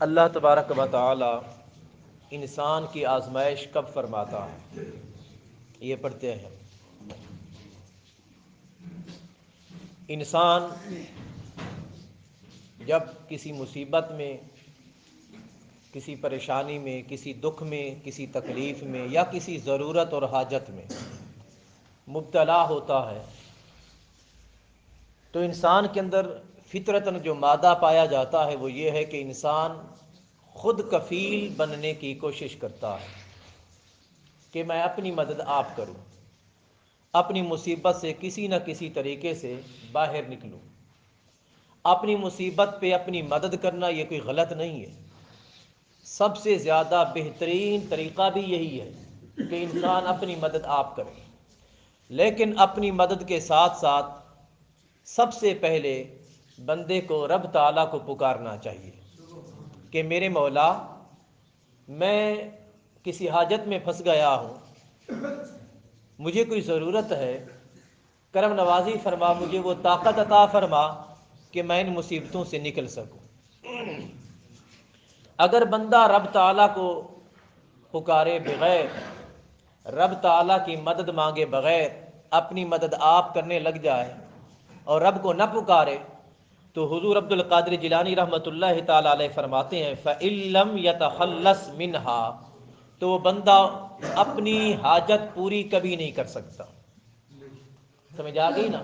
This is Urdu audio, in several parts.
اللہ تبارک و تعالی انسان کی آزمائش کب فرماتا ہے؟ یہ پڑھتے ہیں۔ انسان جب کسی مصیبت میں، کسی پریشانی میں، کسی دکھ میں، کسی تکلیف میں یا کسی ضرورت اور حاجت میں مبتلا ہوتا ہے تو انسان کے اندر فطرتاً جو مادہ پایا جاتا ہے وہ یہ ہے کہ انسان خود کفیل بننے کی کوشش کرتا ہے کہ میں اپنی مدد آپ کروں، اپنی مصیبت سے کسی نہ کسی طریقے سے باہر نکلوں۔ اپنی مصیبت پہ اپنی مدد کرنا یہ کوئی غلط نہیں ہے، سب سے زیادہ بہترین طریقہ بھی یہی ہے کہ انسان اپنی مدد آپ کرے، لیکن اپنی مدد کے ساتھ ساتھ سب سے پہلے بندے کو رب تعالیٰ کو پکارنا چاہیے کہ میرے مولا، میں کسی حاجت میں پھنس گیا ہوں، مجھے کوئی ضرورت ہے، کرم نوازی فرما، مجھے وہ طاقت عطا فرما کہ میں ان مصیبتوں سے نکل سکوں۔ اگر بندہ رب تعالیٰ کو پکارے بغیر، رب تعالیٰ کی مدد مانگے بغیر اپنی مدد آپ کرنے لگ جائے اور رب کو نہ پکارے تو حضور عبد القادر جیلانی رحمۃ اللہ تعالیٰ علیہ فرماتے ہیں فَإِن لَّمْ يَتَخَلَّصْ مِنْهَا، تو وہ بندہ اپنی حاجت پوری کبھی نہیں کر سکتا۔ سمجھ آ گئی نا؟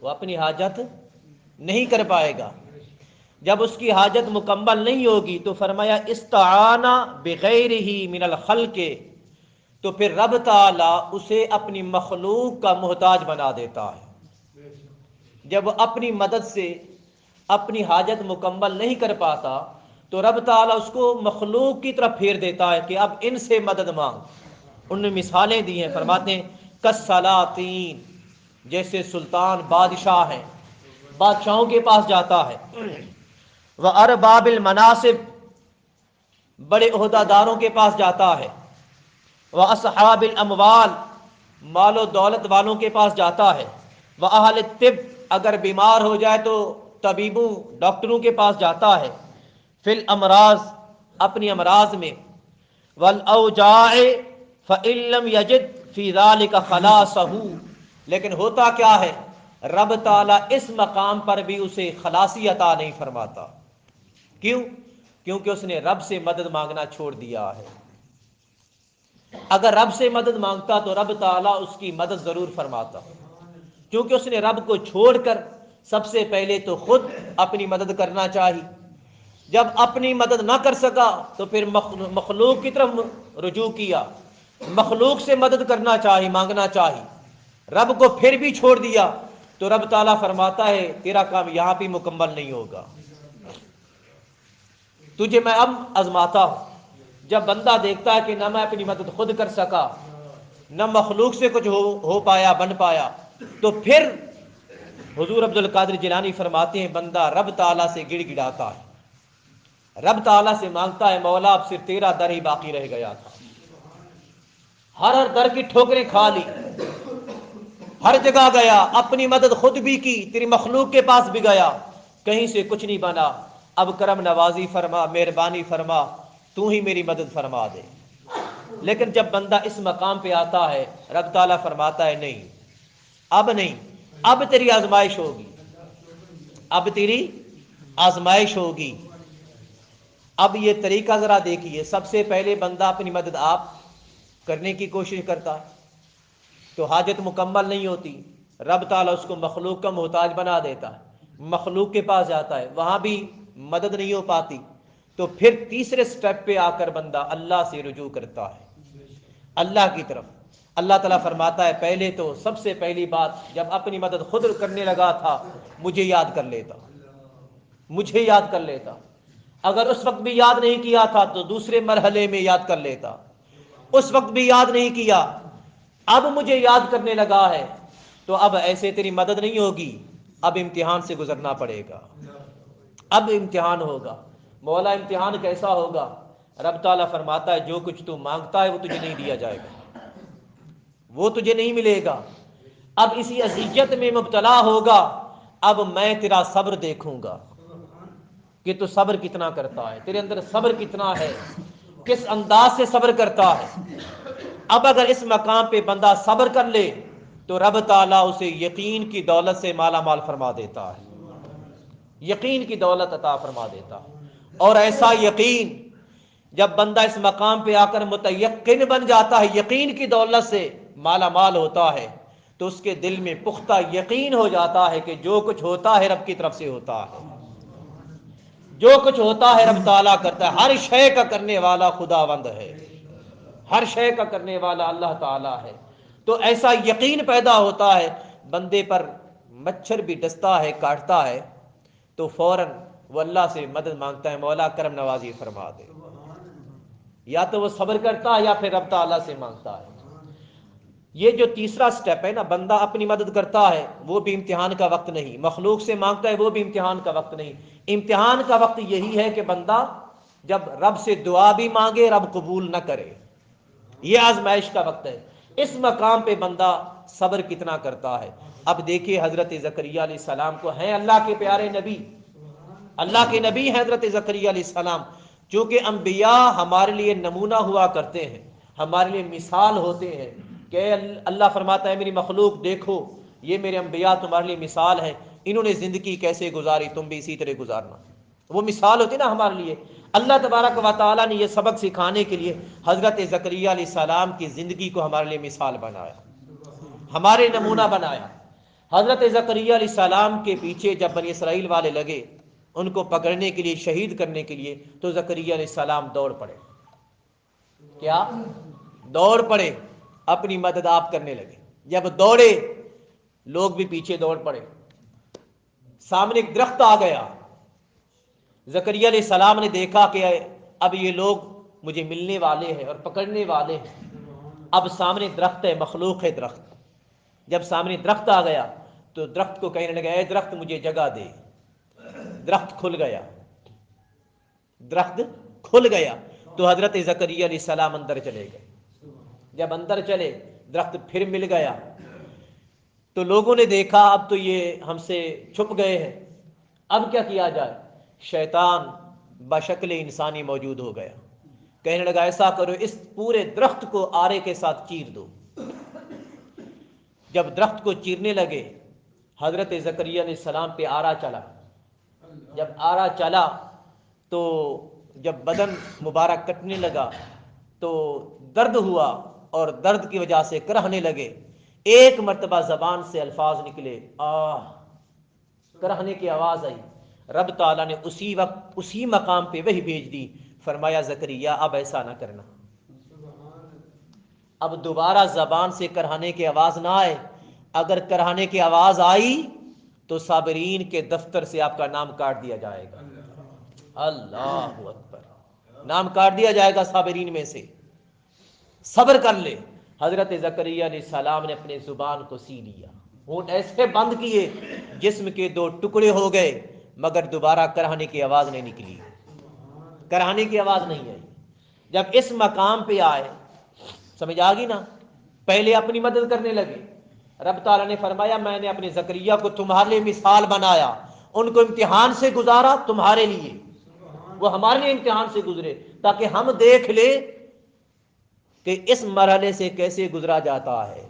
وہ اپنی حاجت نہیں کر پائے گا۔ جب اس کی حاجت مکمل نہیں ہوگی تو فرمایا استعان بغیرہ من الخلق، تو پھر رب تعالیٰ اسے اپنی مخلوق کا محتاج بنا دیتا ہے۔ جب وہ اپنی مدد سے اپنی حاجت مکمل نہیں کر پاتا تو رب تعالیٰ اس کو مخلوق کی طرف پھیر دیتا ہے کہ اب ان سے مدد مانگ۔ انہوں نے مثالیں دی ہیں، فرماتے ہیں کالسلاطین، جیسے سلطان بادشاہ ہیں، بادشاہوں کے پاس جاتا ہے، وارباب المناصب، بڑے عہدہ داروں کے پاس جاتا ہے، واصحاب الاموال، مال و دولت والوں کے پاس جاتا ہے، واہل الطب، اگر بیمار ہو جائے تو طبیبوں ڈاکٹروں کے پاس جاتا ہے، فی الامراض، اپنی امراض میں، والاوجاع فإن لم یجد فی ذلک خلاصہ، لیکن ہوتا کیا ہے، رب تعالیٰ اس مقام پر بھی اسے خلاصی عطا نہیں فرماتا۔ کیوں؟ کیونکہ اس نے رب سے مدد مانگنا چھوڑ دیا ہے۔ اگر رب سے مدد مانگتا تو رب تعالیٰ اس کی مدد ضرور فرماتا، کیونکہ اس نے رب کو چھوڑ کر سب سے پہلے تو خود اپنی مدد کرنا چاہی، جب اپنی مدد نہ کر سکا تو پھر مخلوق کی طرف رجوع کیا، مخلوق سے مدد کرنا چاہی، مانگنا چاہی، رب کو پھر بھی چھوڑ دیا تو رب تعالیٰ فرماتا ہے تیرا کام یہاں بھی مکمل نہیں ہوگا، تجھے میں اب آزماتا ہوں۔ جب بندہ دیکھتا ہے کہ نہ میں اپنی مدد خود کر سکا، نہ مخلوق سے کچھ ہو پایا، بن پایا، تو پھر حضور عبد القادر جیلانی فرماتے ہیں بندہ رب تعالیٰ سے گڑ گڑاتا ہے، رب تعالیٰ سے مانگتا ہے مولا اب صرف تیرا در ہی باقی رہ گیا تھا، ہر در کی ٹھوکریں کھا لی، ہر جگہ گیا، اپنی مدد خود بھی کی، تیری مخلوق کے پاس بھی گیا، کہیں سے کچھ نہیں بنا، اب کرم نوازی فرما، مہربانی فرما، تو ہی میری مدد فرما دے۔ لیکن جب بندہ اس مقام پہ آتا ہے رب تعالیٰ فرماتا ہے نہیں، اب نہیں، اب تیری آزمائش ہوگی، اب تیری آزمائش ہوگی۔ اب یہ طریقہ ذرا دیکھیے، سب سے پہلے بندہ اپنی مدد آپ کرنے کی کوشش کرتا ہے تو حاجت مکمل نہیں ہوتی، رب تعالیٰ اس کو مخلوق کا محتاج بنا دیتا ہے، مخلوق کے پاس جاتا ہے، وہاں بھی مدد نہیں ہو پاتی تو پھر تیسرے سٹیپ پہ آ کر بندہ اللہ سے رجوع کرتا ہے، اللہ کی طرف۔ اللہ تعالیٰ فرماتا ہے پہلے تو سب سے پہلی بات جب اپنی مدد خود کرنے لگا تھا مجھے یاد کر لیتا، مجھے یاد کر لیتا، اگر اس وقت بھی یاد نہیں کیا تھا تو دوسرے مرحلے میں یاد کر لیتا، اس وقت بھی یاد نہیں کیا، اب مجھے یاد کرنے لگا ہے تو اب ایسے تیری مدد نہیں ہوگی، اب امتحان سے گزرنا پڑے گا، اب امتحان ہوگا۔ مولا امتحان کیسا ہوگا؟ رب تعالیٰ فرماتا ہے جو کچھ تو مانگتا ہے وہ تجھے نہیں دیا جائے گا، وہ تجھے نہیں ملے گا، اب اسی اذیت میں مبتلا ہوگا، اب میں تیرا صبر دیکھوں گا، کہ تو صبر کتنا کرتا ہے، تیرے اندر صبر کتنا ہے، کس انداز سے صبر کرتا ہے۔ اب اگر اس مقام پہ بندہ صبر کر لے تو رب تعالیٰ اسے یقین کی دولت سے مالا مال فرما دیتا ہے، یقین کی دولت عطا فرما دیتا ہے۔ اور ایسا یقین جب بندہ اس مقام پہ آ کر متیقن بن جاتا ہے، یقین کی دولت سے مالا مال ہوتا ہے، تو اس کے دل میں پختہ یقین ہو جاتا ہے کہ جو کچھ ہوتا ہے رب کی طرف سے ہوتا ہے، جو کچھ ہوتا ہے رب تعالیٰ کرتا ہے، ہر شے کا کرنے والا خداوند ہے، ہر شے کا کرنے والا اللہ تعالیٰ ہے۔ تو ایسا یقین پیدا ہوتا ہے، بندے پر مچھر بھی ڈستا ہے، کاٹتا ہے تو فوراً وہ اللہ سے مدد مانگتا ہے، مولا کرم نوازی فرما دے، یا تو وہ صبر کرتا ہے یا پھر رب تعالیٰ سے مانگتا ہے۔ یہ جو تیسرا سٹیپ ہے نا، بندہ اپنی مدد کرتا ہے وہ بھی امتحان کا وقت نہیں، مخلوق سے مانگتا ہے وہ بھی امتحان کا وقت نہیں۔ امتحان کا وقت یہی ہے کہ بندہ جب رب سے دعا بھی مانگے رب قبول نہ کرے، یہ آزمائش کا وقت ہے۔ اس مقام پہ بندہ صبر کتنا کرتا ہے۔ اب دیکھیے حضرت زکریا علیہ السلام کو، ہیں اللہ کے پیارے نبی، اللہ کے نبی ہیں حضرت زکریا علیہ السلام، چونکہ انبیاء ہمارے لیے نمونہ ہوا کرتے ہیں، ہمارے لیے مثال ہوتے ہیں کہ اللہ فرماتا ہے میری مخلوق دیکھو یہ میرے انبیاء تمہارے لیے مثال ہے، انہوں نے زندگی کیسے گزاری تم بھی اسی طرح گزارنا، وہ مثال ہوتی نا ہمارے لیے۔ اللہ تبارک و تعالیٰ نے یہ سبق سکھانے کے لیے حضرت زکریا علیہ السلام کی زندگی کو ہمارے لیے مثال بنایا، ہمارے نمونہ بنایا۔ حضرت زکریا علیہ السلام کے پیچھے جب بنی اسرائیل والے لگے ان کو پکڑنے کے لیے، شہید کرنے کے لیے، تو زکریا علیہ السلام دوڑ پڑے، کیا دوڑ پڑے، اپنی مدد آپ کرنے لگے۔ جب دوڑے لوگ بھی پیچھے دوڑ پڑے، سامنے ایک درخت آ گیا، زکریا علیہ السلام نے دیکھا کہ اب یہ لوگ مجھے ملنے والے ہیں اور پکڑنے والے ہیں۔ اب سامنے درخت ہے، مخلوق ہے درخت، جب سامنے درخت آ گیا تو درخت کو کہنے لگا اے درخت مجھے جگہ دے، درخت کھل گیا، درخت کھل گیا تو حضرت زکریا علیہ السلام اندر چلے گئے۔ جب اندر چلے درخت پھر مل گیا تو لوگوں نے دیکھا اب تو یہ ہم سے چھپ گئے ہیں، اب کیا کیا جائے؟ شیطان بشکل انسانی موجود ہو گیا، کہنے لگا ایسا کرو اس پورے درخت کو آرے کے ساتھ چیر دو۔ جب درخت کو چیرنے لگے حضرت زکریا علیہ السلام پہ آرا چلا، جب آرا چلا تو جب بدن مبارک کٹنے لگا تو درد ہوا اور درد کی وجہ سے کرہنے لگے، ایک مرتبہ زبان سے الفاظ نکلے آہ، کرہنے کی آواز آئی، رب تعالیٰ نے اسی وقت اسی مقام پہ وحی بھیج دی، فرمایا زکریا اب ایسا نہ کرنا، اب دوبارہ زبان سے کرہنے کی آواز نہ آئے، اگر کرہنے کی آواز آئی تو صابرین کے دفتر سے آپ کا نام کاٹ دیا جائے گا۔ اللہ اکبر، نام کاٹ دیا جائے گا صابرین میں سے۔ صبر کر لے۔ حضرت زکریا علیہ السلام نے اپنے زبان کو سی لیا، ہونٹ ایسے بند کیے جسم کے دو ٹکڑے ہو گئے، مگر دوبارہ کرہنے کی آواز نہیں نکلی، کرہنے کی آواز نہیں آئی۔ جب اس مقام پہ آئے سمجھ آ گئی نا، پہلے اپنی مدد کرنے لگے، رب تعالیٰ نے فرمایا میں نے اپنے زکریا کو تمہارے لیے مثال بنایا، ان کو امتحان سے گزارا تمہارے لیے، وہ ہمارے لیے امتحان سے گزرے تاکہ ہم دیکھ لیں کہ اس مرحلے سے کیسے گزرا جاتا ہے،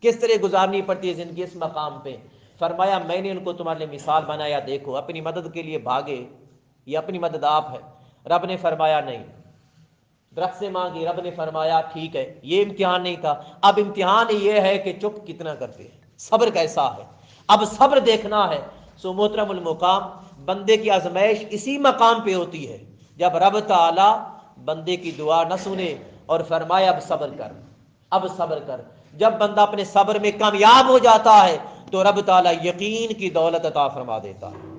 کس طرح گزارنی پڑتی ہے زندگی اس مقام پہ۔ فرمایا میں نے ان کو تمہارے لیے مثال بنایا، دیکھو اپنی مدد کے لیے بھاگے، یہ اپنی مدد آپ ہے۔ رب نے فرمایا نہیں، درخت سے مانگی، رب نے فرمایا ٹھیک ہے، یہ امتحان نہیں تھا، اب امتحان یہ ہے کہ چپ کتنا کرتے ہیں، صبر کیسا ہے، اب صبر دیکھنا ہے۔ سو محترم المقام، بندے کی آزمائش اسی مقام پہ ہوتی ہے جب رب تعالی بندے کی دعا نہ سنے اور فرمایا اب صبر کر، اب صبر کر۔ جب بندہ اپنے صبر میں کامیاب ہو جاتا ہے تو رب تعالی یقین کی دولت عطا فرما دیتا ہے۔